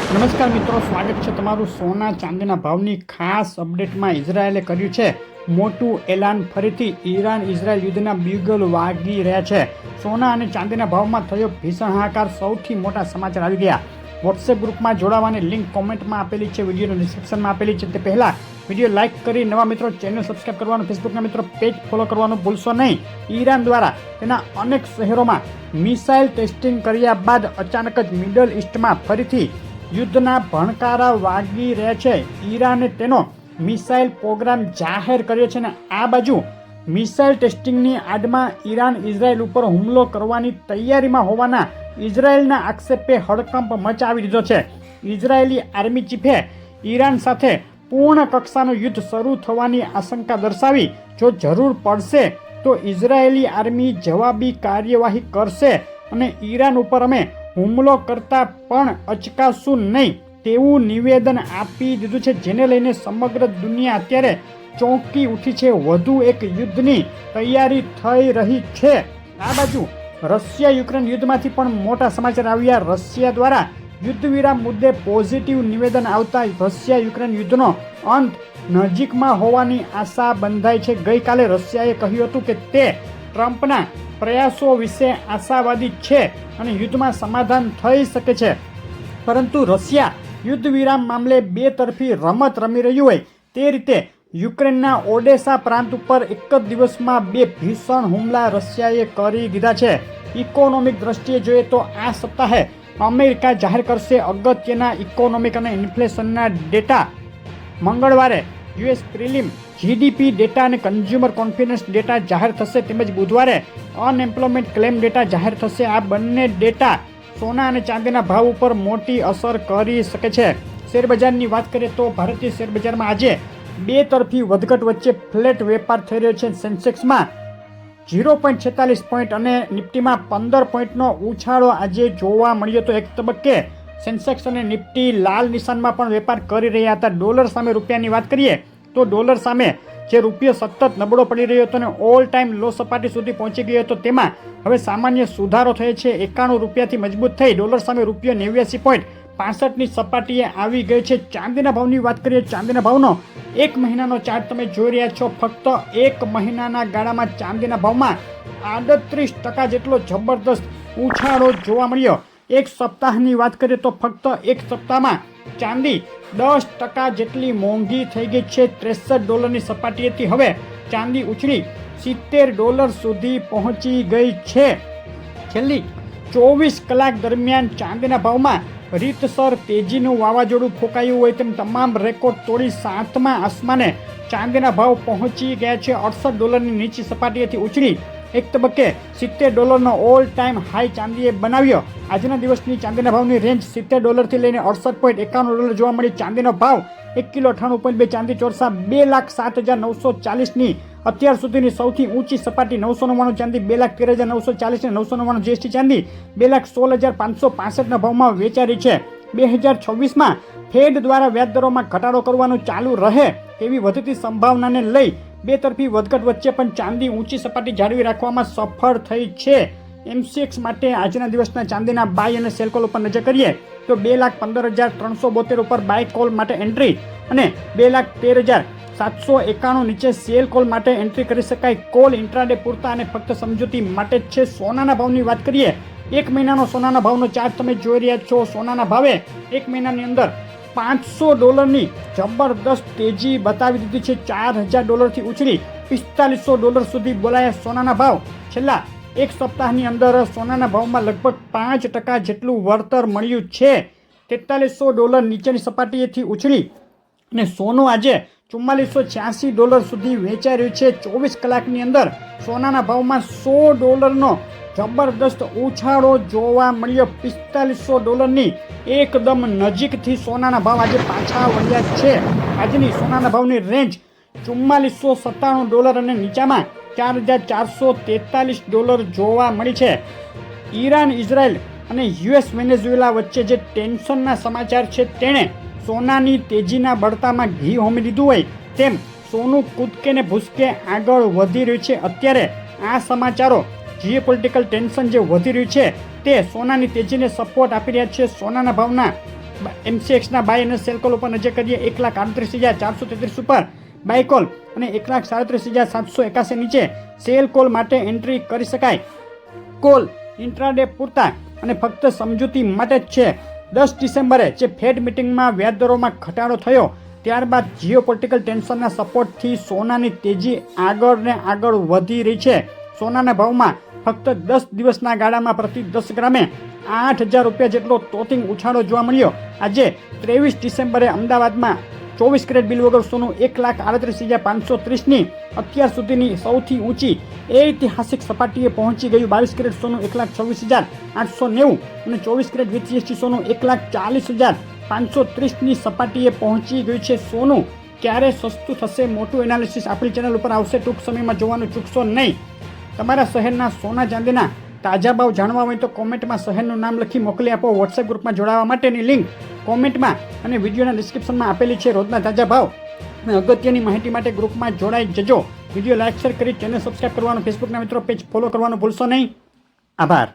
નમસ્કાર મિત્રો, સ્વાગત છે તમારું સોના ચાંદીના ભાવની ખાસ અપડેટમાં. ઇઝરાયેલે કર્યું છે મોટું એલાન. ફરીથી ઈરાન ઇઝરાયલ યુદ્ધના બ્યુગલ વાગી રહ્યા છે. સોના અને ચાંદીના ભાવમાં થયો ભીષણ હાહાકાર. સૌથી મોટા સમાચાર આવી ગયા. વોટ્સએપ ગ્રુપમાં જોડાવાની લિંક કોમેન્ટમાં આપેલી છે, વિડીયોના ડિસ્ક્રિપ્શનમાં આપેલી છે. તે પહેલાં વિડીયો લાઇક કરી નવા મિત્રો ચેનલ સબસ્ક્રાઈબ કરવાનું, ફેસબુકના મિત્રો પેજ ફોલો કરવાનું ભૂલશો નહીં. ઈરાન દ્વારા તેના અનેક શહેરોમાં મિસાઇલ ટેસ્ટિંગ કર્યા બાદ અચાનક જ મિડલ ઇસ્ટમાં ફરીથી યુદ્ધના ભણકારા વાગી રહ્યા છે. ઈરાને તેનો મિસાઇલ પ્રોગ્રામ જાહેર કર્યો છે અને આ બાજુ મિસાઇલ ટેસ્ટિંગની આડમાં ઈરાન ઇઝરાયલ ઉપર હુમલો કરવાની તૈયારીમાં હોવાના ઇઝરાયલના આક્ષેપે હડકંપ મચાવી દીધો છે. ઇઝરાયેલી આર્મી ચીફે ઈરાન સાથે પૂર્ણ કક્ષાનું યુદ્ધ શરૂ થવાની આશંકા દર્શાવી જો જરૂર પડશે તો ઇઝરાયેલી આર્મી જવાબી કાર્યવાહી કરશે અને ઈરાન ઉપર અમે હુમલો કરતા પણ અચકાશું નહીં તેવું નિવેદન આપી દીધું છે, જેને લઈને સમગ્ર દુનિયા અત્યારે ચોંકી ઉઠી છે. વધુ એક યુદ્ધની તૈયારી થઈ રહી છે. આ બાજુ રશિયા યુક્રેન યુદ્ધમાંથી પણ મોટા સમાચાર આવ્યા. રશિયા દ્વારા યુદ્ધ વિરામ મુદ્દે પોઝિટિવ નિવેદન આવતા રશિયા યુક્રેન યુદ્ધનો અંત નજીકમાં હોવાની આશા બંધાઈ છે. ગઈકાલે રશિયાએ કહ્યું હતું કે તે ટ્રમ્પના પ્રયાસો વિશે આશાવાદી છે અને યુદ્ધમાં સમાધાન થઈ શકે છે, પરંતુ રશિયા યુદ્ધ વિરામ મામલે બે તરફી રમત રમી રહ્યું હોય તે રીતે યુક્રેનના ઓડેસા પ્રાંત ઉપર એક જ દિવસમાં બે ભીષણ હુમલા રશિયાએ કરી દીધા છે. ઇકોનોમિક દ્રષ્ટિએ જોઈએ તો આ સપ્તાહે અમેરિકા જાહેર કરશે અગત્યના ઇકોનોમિક અને ઇન્ફ્લેશનના ડેટા. મંગળવારે યુએસ પ્રિલિમ જીડીપી ડેટા અને કન્ઝ્યુમર કોન્ફિડન્સ ડેટા જાહેર થશે, તેમજ બુધવારે અનએમ્પ્લોયમેન્ટ ક્લેમ ડેટા જાહેર થશે. આ બંને ડેટા સોના અને ચાંદીના ભાવ ઉપર મોટી અસર કરી શકે છે. શેરબજારની વાત કરીએ તો ભારતીય શેરબજારમાં આજે બે તરફી વધઘટ વચ્ચે ફ્લેટ વેપાર થઈ રહ્યો છે. સેન્સેક્સમાં 0.46 પોઈન્ટ અને નિફ્ટીમાં 15 પોઈન્ટનો ઉછાળો આજે જોવા મળ્યો હતો. એક તબક્કે સેન્સેક્સ અને નિફ્ટી લાલ નિશાનમાં પણ વેપાર કરી રહ્યા હતા. ડોલર સામે રૂપિયાની વાત કરીએ તો ડોલર સામે જે રૂપિયો સતત નબળો પડી રહ્યો હતો અને ઓલ ટાઈમ લો સપાટી સુધી પહોંચી ગયો હતો, તેમાં હવે સામાન્ય સુધારો થયો છે. 91 રૂપિયાથી મજબૂત થઈ ડોલર સામે રૂપિયો 89.65ની સપાટીએ આવી ગયો છે. ચાંદીના ભાવની વાત કરીએ. ચાંદીના ભાવનો એક મહિનાનો ચાર્ટ તમે જોઈ રહ્યા છો. ફક્ત એક મહિનાના ગાળામાં ચાંદીના ભાવમાં 38% જેટલો જબરદસ્ત ઉછાળો જોવા મળ્યો. એક સપ્તાહની વાત કરીએ તો ફક્ત એક સપ્તાહમાં ચાંદી 10% જેટલી મોંઘી થઈ ગઈ છે. $63ની સપાટીએથી હવે ચાંદી ઉછળી $70 સુધી પહોંચી ગઈ છે. છેલ્લી 24 કલાક દરમિયાન ચાંદીના ભાવમાં રીતસર તેજીનું વાવાઝોડું ફૂંકાયું હોય તેમ તમામ રેકોર્ડ તોડી 7મા આસમાને ચાંદીના ભાવ પહોંચી ગયા છે. $68ની નીચી સપાટીએથી ઉછળી એક તબક્કે $70નો ઓલ ટાઈમ હાઈ ચાંદીએ બનાવ્યો. આજના દિવસની ચાંદીના ભાવની રેન્જ $70થી લઈને $68.51 જોવા મળી. ચાંદીનો ભાવ 1 કિલો 98.2 ચાંદી ચોરસા 2,07,940ની અત્યાર સુધીની સૌથી ઊંચી સપાટી. 999 ચાંદી 2,13,940 અને 999 જીએસટી ચાંદી 2,16,565ના ભાવમાં વેચારી છે. 2026માં ફેડ દ્વારા વ્યાજદરોમાં ઘટાડો કરવાનું ચાલુ રહે તેવી વધતી સંભાવનાને લઈ બે તરફી વધઘટ વચ્ચે પણ ચાંદી ઊંચી સપાટી જાળવી રાખવામાં સફળ થઈ છે. MCX માટે આજના દિવસના ચાંદીના બાય અને સેલ કોલ ઉપર નજર કરીએ તો 2,15,372 ઉપર બાય કોલ માટે એન્ટ્રી અને 2,13,791 નીચે સેલ કોલ માટે એન્ટ્રી કરી શકાય. કોલ ઇન્ટ્રાડે પૂરતા અને ફક્ત સમજૂતી માટે જ છે. સોનાના ભાવની વાત કરીએ. એક મહિનાનો સોનાના ભાવનો ચાર્ટ તમે જોઈ રહ્યા છો. સોનાના ભાવે એક મહિનાની અંદર $500ની જબરદસ્ત તેજી બતાવી દીધી છે. $4,000થી ઉછળી $4,500 સુધી બોલાયા સોનાના ભાવ. છેલ્લા એક સપ્તાહની અંદર સોનાના ભાવમાં લગભગ 5% જેટલું વળતર મળ્યું છે. $4,300 નીચેની સપાટીએથી ઉછળી અને સોનું આજે $4,486 સુધી વેચાઈ રહ્યું છે. 24 કલાકની અંદર સોનાના ભાવમાં $100નો જબરદસ્ત ઉછાળો જોવા મળ્યો. $4,500ની એકદમ નજીકથી સોનાના ભાવ આજે પાછા વળ્યા છે. આજની સોનાના ભાવની રેન્જ $4,497 અને નીચામાં $4,443 જોવા મળી છે. ઈરાન ઇઝરાયલ અને યુએસ વેનેઝુએલા વચ્ચે જે ટેન્શનના સમાચાર છે તેણે સોનાની તેજીના બળતામાં ઘી હોમી દીધું હોય તેમ સોનું કૂદકે ને ભૂસકે આગળ વધી રહ્યું છે. અત્યારે આ સમાચારો જીઓપોલિટિકલ ટેન્શન જે વધી રહ્યું છે તે સોનાની તેજીને સપોર્ટ આપી રહ્યા છે. સોનાના ભાવના MCXના બાય અને સેલ કોલ ઉપર નજર કરીએ 1,38,433 ઉપર બાય કોલ અને 1,37,781 નીચે સેલ કોલ માટે એન્ટ્રી કરી શકાય. કોલ ઇન્ટ્રાડે પૂરતા અને ફક્ત સમજૂતી માટે જ છે. 10 ડિસેમ્બરે જે ફેડ મિટિંગમાં વ્યાજદરોમાં ઘટાડો થયો ત્યારબાદ જીઓપોલિટિકલ ટેન્શનના સપોર્ટથી સોનાની તેજી આગળ ને આગળ વધી રહી છે. સોનાના ભાવમાં ફક્ત 10 દિવસના ગાળામાં પ્રતિ 10 ગ્રામે 8,000 રૂપિયા જેટલો તોતિંગ ઉછાળો જોવા મળ્યો. આજે 23 ડિસેમ્બરે અમદાવાદમાં 24 કેરેટ બિલ વગર સોનું 1,38,530ની અત્યાર સુધીની સૌથી ઊંચી ઐતિહાસિક સપાટીએ પહોંચી ગયું. 22 કેરેટ સોનું 1,26,890 અને 24 કેરેટ વિથ જીએસટી સોનું 1,40,530ની સપાટીએ પહોંચી ગયું છે. સોનું ક્યારે સસ્તું થશે? મોટું એનાલિસિસ આપણી ચેનલ ઉપર આવશે. ટૂંક સમયમાં જોવાનું ચૂકશો નહીં. તમારા શહેરના સોના ચાંદીના તાજા ભાવ જાણવા હોય તો કોમેન્ટમાં શહેરનું નામ લખી મોકલી આપો. વોટ્સએપ ગ્રુપમાં જોડાવા માટેની લિંક કોમેન્ટમાં અને વિડીયોના ડિસ્ક્રિપ્શનમાં આપેલી છે. રોજના તાજા ભાવ અને અગત્યની માહિતી માટે ગ્રુપમાં જોડાઈ જજો. વિડીયો લાઈક શેર કરી ચેનલ સબસ્ક્રાઈબ કરવાનું, ફેસબુકના મિત્રો પેજ ફોલો કરવાનું ભૂલશો નહીં. આભાર.